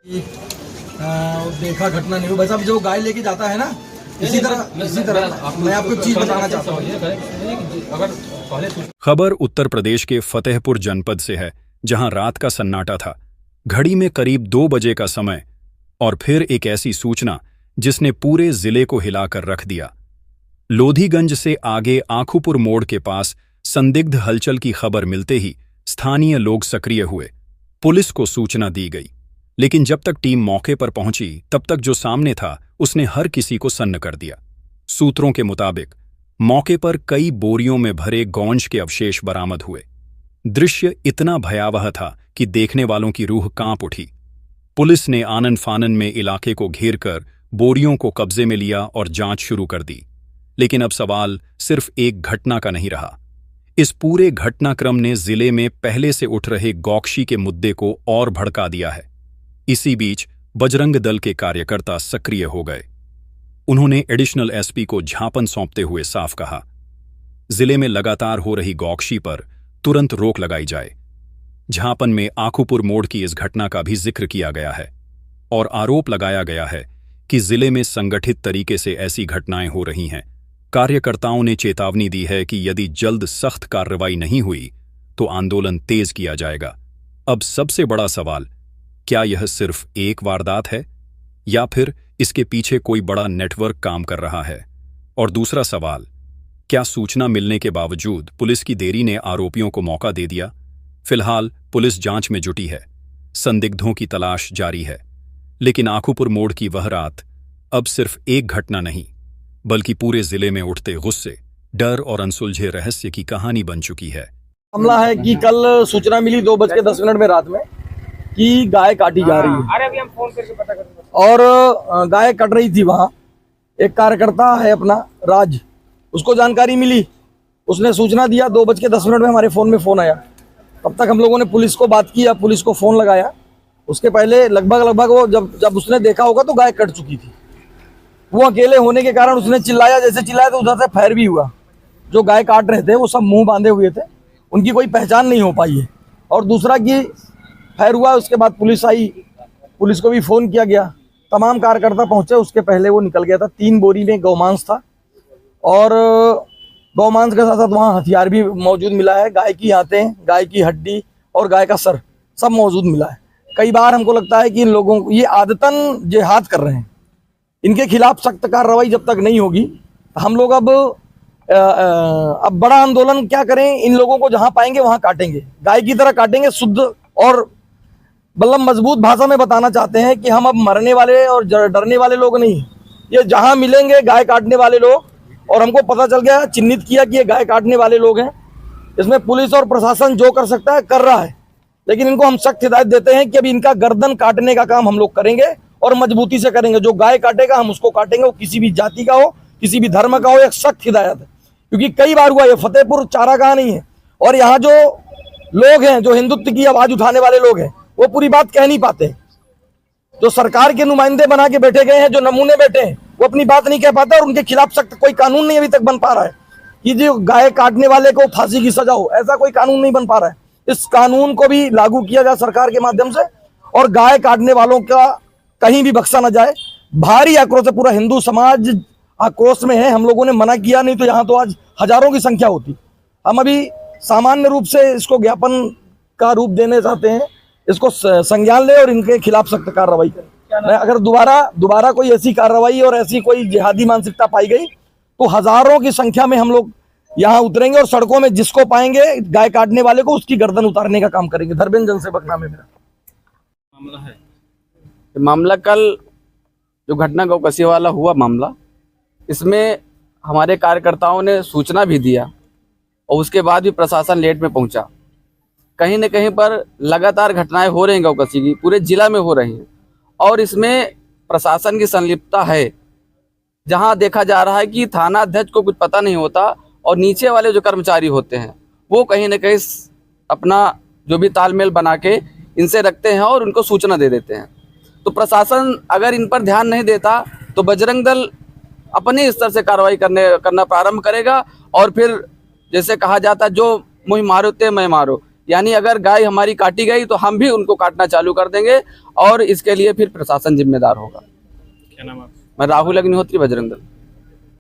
देखा घटना नहीं हुई, बस अब जो गाय लेके जाता है ना, इसी तरह मैं आपको एक चीज बताना चाहता हूँ। खबर उत्तर प्रदेश के फतेहपुर जनपद से है, जहां रात का सन्नाटा था। घड़ी में करीब 2 बजे का समय, और फिर एक ऐसी सूचना जिसने पूरे जिले को हिलाकर रख दिया। लोधीगंज से आगे आखूपुर मोड़ के पास संदिग्ध हलचल की खबर मिलते ही स्थानीय लोग सक्रिय हुए। पुलिस को सूचना दी गई, लेकिन जब तक टीम मौके पर पहुंची तब तक जो सामने था उसने हर किसी को सन्न कर दिया। सूत्रों के मुताबिक मौके पर कई बोरियों में भरे गौंज के अवशेष बरामद हुए। दृश्य इतना भयावह था कि देखने वालों की रूह कांप उठी। पुलिस ने आनन फानन में इलाके को घेरकर बोरियों को कब्जे में लिया और जांच शुरू कर दी। लेकिन अब सवाल सिर्फ एक घटना का नहीं रहा। इस पूरे घटनाक्रम ने जिले में पहले से उठ रहे गौकशी के मुद्दे को और भड़का दिया है। इसी बीच बजरंग दल के कार्यकर्ता सक्रिय हो गए। उन्होंने एडिशनल एसपी को झापन सौंपते हुए साफ कहा, जिले में लगातार हो रही गौकशी पर तुरंत रोक लगाई जाए। झापन में आखूपुर मोड़ की इस घटना का भी जिक्र किया गया है और आरोप लगाया गया है कि जिले में संगठित तरीके से ऐसी घटनाएं हो रही हैं। कार्यकर्ताओं ने चेतावनी दी है कि यदि जल्द सख्त कार्रवाई नहीं हुई तो आंदोलन तेज किया जाएगा। अब सबसे बड़ा सवाल, क्या यह सिर्फ एक वारदात है या फिर इसके पीछे कोई बड़ा नेटवर्क काम कर रहा है? और दूसरा सवाल, क्या सूचना मिलने के बावजूद पुलिस की देरी ने आरोपियों को मौका दे दिया? फिलहाल पुलिस जांच में जुटी है, संदिग्धों की तलाश जारी है। लेकिन आखूपुर मोड़ की वह रात अब सिर्फ एक घटना नहीं, बल्कि पूरे जिले में उठते गुस्से, डर और अनसुलझे रहस्य की कहानी बन चुकी है। मामला है कि कल सूचना मिली 2:10 में रात में कि गाय काटी जा रही है। अरे अभी हम फोन करके पता करेंगे। और गाय कट रही थी। वहाँ एक कार्यकर्ता है अपना राज, उसको जानकारी मिली, उसने सूचना दिया। 2:10 में हमारे फ़ोन में फ़ोन आया। तब तक हम लोगों ने पुलिस को बात किया, पुलिस को फ़ोन लगाया। उसके पहले लगभग वो जब उसने देखा होगा तो गाय कट चुकी थी। वो अकेले होने के कारण उसने चिल्लाया, जैसे चिल्लाया तो उधर से फायर भी हुआ। जो गाय काट रहे थे वो सब मुंह बांधे हुए थे, उनकी कोई पहचान नहीं हो पाई है। और दूसरा कि फायर हुआ, उसके बाद पुलिस आई, पुलिस को भी फ़ोन किया गया, तमाम कार्यकर्ता पहुंचे। उसके पहले वो निकल गया था। 3 बोरी में गौमांस था और गौमांस के साथ साथ वहाँ हथियार भी मौजूद मिला है। गाय की आंतें, गाय की हड्डी और गाय का सर सब मौजूद मिला है। कई बार हमको लगता है कि इन लोगों को ये आदतन जिहाद कर रहे हैं। इनके खिलाफ सख्त कार्रवाई जब तक नहीं होगी, हम लोग अब बड़ा आंदोलन क्या करें, इन लोगों को जहां पाएंगे वहां काटेंगे, गाय की तरह काटेंगे शुद्ध। और मतलब मजबूत भाषा में बताना चाहते हैं कि हम अब मरने वाले और डरने वाले लोग नहीं। ये जहां मिलेंगे गाय काटने वाले लोग, और हमको पता चल गया, चिन्हित किया कि ये गाय काटने वाले लोग हैं। इसमें पुलिस और प्रशासन जो कर सकता है कर रहा है, लेकिन इनको हम सख्त हिदायत देते हैं कि अभी इनका गर्दन काटने का काम हम लोग करेंगे और मजबूती से करेंगे। जो गाय काटेगा हम उसको काटेंगे, वो किसी भी जाति का हो, किसी भी धर्म का हो। एक सख्त हिदायत है, क्योंकि कई बार हुआ, ये फतेहपुर चारागाह नहीं है। और यहाँ जो लोग हैं, जो हिंदुत्व की आवाज उठाने वाले लोग हैं, वो पूरी बात कह नहीं पाते। जो सरकार के नुमाइंदे बना के बैठे गए हैं, जो नमूने बैठे हैं, वो अपनी बात नहीं कह पाते और उनके खिलाफ सख्त कोई कानून नहीं अभी तक बन पा रहा है कि जो गाय काटने वाले को फांसी की सजा हो। ऐसा कोई कानून नहीं बन पा रहा है। इस कानून को भी लागू किया जाए सरकार के माध्यम से, और गाय काटने वालों का कहीं भी बख्शा न जाए। भारी आक्रोश है, पूरा हिंदू समाज आक्रोश में है। हम लोगों ने मना किया, नहीं तो यहाँ तो आज हजारों की संख्या होती। हम अभी सामान्य रूप से इसको ज्ञापन का रूप देने चाहते हैं, इसको संज्ञान ले और इनके खिलाफ सख्त कार्रवाई करें। अगर दोबारा कोई ऐसी कार्रवाई और ऐसी कोई जिहादी मानसिकता पाई गई तो हजारों की संख्या में हम लोग यहाँ उतरेंगे और सड़कों में जिसको पाएंगे गाय काटने वाले को उसकी गर्दन उतारने का काम करेंगे। धर्मेंद्र जनसेवक नाम है मेरा। मामला है मामला कल जो घटना गौकसी वाला हुआ मामला, इसमें हमारे कार्यकर्ताओं ने सूचना भी दिया और उसके बाद भी प्रशासन लेट में पहुंचा। कहीं न कहीं पर लगातार घटनाएं हो रही हैं गौकसी की, पूरे जिला में हो रही हैं, और इसमें प्रशासन की संलिप्तता है। जहां देखा जा रहा है कि थाना अध्यक्ष को कुछ पता नहीं होता और नीचे वाले जो कर्मचारी होते हैं वो कहीं न कहीं अपना जो भी तालमेल बना के इनसे रखते हैं और उनको सूचना दे देते हैं। तो प्रशासन अगर इन पर ध्यान नहीं देता तो बजरंग दल अपने स्तर से कार्रवाई करना प्रारंभ करेगा। और फिर जैसे कहा जाता है, जो मुझ मारो ते मैं मारो, यानी अगर गाय हमारी काटी गई तो हम भी उनको काटना चालू कर देंगे और इसके लिए फिर प्रशासन जिम्मेदार होगा। क्या नाम है आपका? मैं राहुल अग्निहोत्री, बजरंग दल।